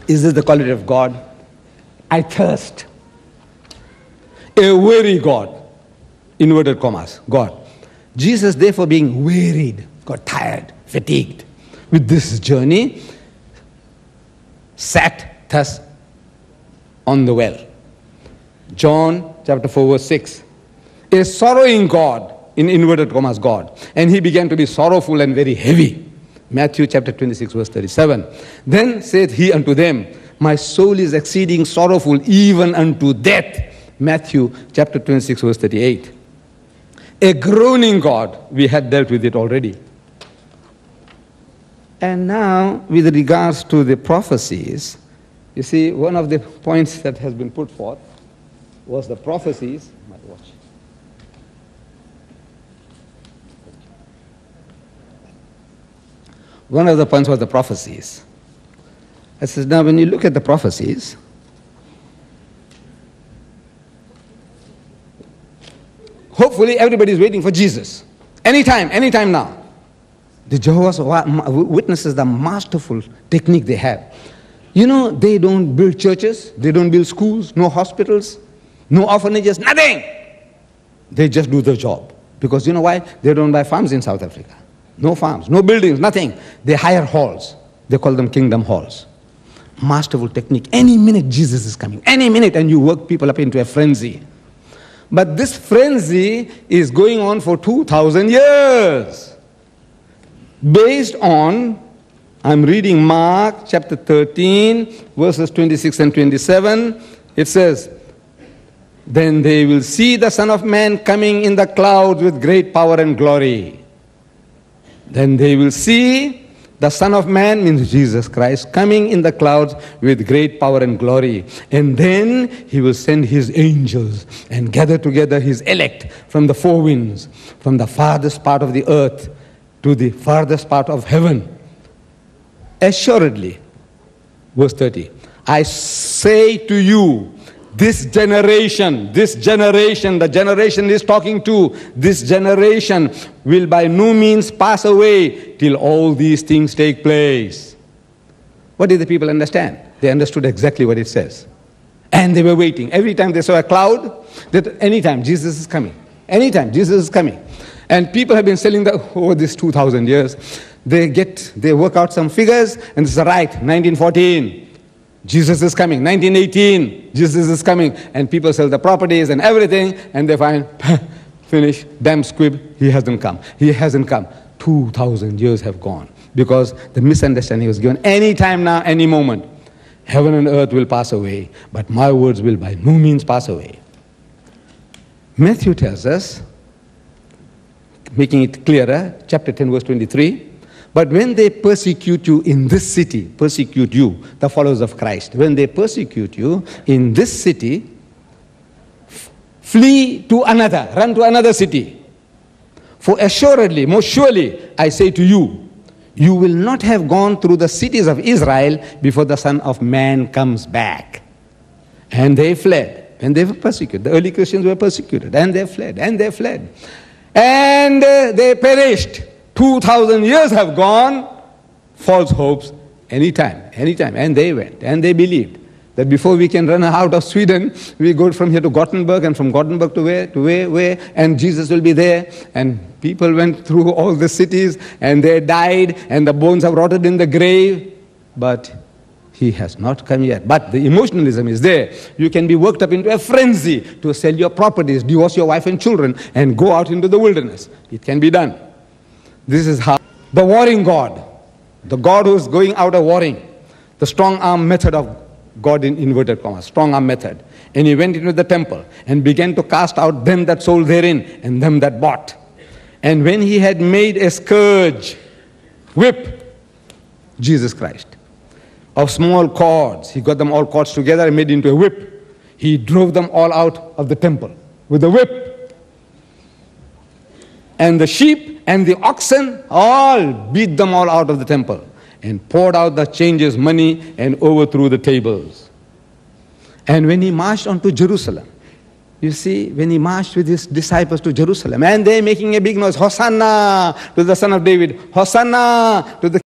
Is this the quality of God? I thirst. A weary God. Inverted commas, God. Jesus, therefore, being wearied, got tired, fatigued with this journey, sat thus on the well. John chapter 4 verse 6. A sorrowing God, in inverted commas, God. And he began to be sorrowful and very heavy. Matthew chapter 26 verse 37. Then said he unto them, my soul is exceeding sorrowful even unto death. Matthew chapter 26 verse 38. A groaning God, we had dealt with it already. And now, with regards to the prophecies, you see, one of the points that has been put forth was the prophecies. My watch. One of the points was the prophecies. I said, now when you look at the prophecies, hopefully everybody is waiting for Jesus. Anytime now. The Jehovah's Witnesses, the masterful technique they have. You know, they don't build churches, they don't build schools, no hospitals, no orphanages, nothing. They just do their job. Because you know why? They don't buy farms in South Africa. No farms, no buildings, nothing. They hire halls. They call them kingdom halls. Masterful technique. Any minute Jesus is coming. Any minute, and you work people up into a frenzy. But this frenzy is going on for 2,000 years. Based on, I'm reading Mark chapter 13, verses 26 and 27. It says, then they will see the Son of Man coming in the clouds with great power and glory. Then they will see the Son of Man, means Jesus Christ, coming in the clouds with great power and glory. And then he will send his angels and gather together his elect from the four winds, from the farthest part of the earth to the farthest part of heaven. Assuredly, verse 30, I say to you, this generation, the generation is talking to, this generation will by no means pass away till all these things take place. What did the people understand? They understood exactly what it says. And they were waiting. Every time they saw a cloud, that anytime Jesus is coming. Anytime Jesus is coming. And people have been selling that over this 2,000 years. They work out some figures, and this is right, 1914. Jesus is coming. 1918, Jesus is coming. And people sell the properties and everything, and they find, finish, damn squib, he hasn't come. He hasn't come. 2,000 years have gone. Because the misunderstanding was given. Any time now, any moment, heaven and earth will pass away, but my words will by no means pass away. Matthew tells us, making it clearer, chapter 10, verse 23, but when they persecute you in this city, persecute you, the followers of Christ, when they persecute you in this city, flee to another, run to another city. For assuredly, most surely, I say to you, you will not have gone through the cities of Israel before the Son of Man comes back. And they fled, and they were persecuted. The early Christians were persecuted, and they fled, and they fled. And they perished. 2,000 years have gone, false hopes, anytime. And they went, and they believed that before we can run out of Sweden, we go from here to Gothenburg, and from Gothenburg to where, and Jesus will be there. And people went through all the cities, and they died, and the bones have rotted in the grave. But he has not come yet. But the emotionalism is there. You can be worked up into a frenzy to sell your properties, divorce your wife and children, and go out into the wilderness. It can be done. This is how the warring God, the God who is going out a warring, the strong arm method of God in inverted commas, strong arm method. And he went into the temple and began to cast out them that sold therein and them that bought. And when he had made a scourge, whip, Jesus Christ, of small cords, he got them all cords together and made into a whip. He drove them all out of the temple with a whip. And the sheep and the oxen, all beat them all out of the temple and poured out the changes, money, and overthrew the tables. And when he marched on to Jerusalem, you see, when he marched with his disciples to Jerusalem, and they're making a big noise, Hosanna to the Son of David, Hosanna to the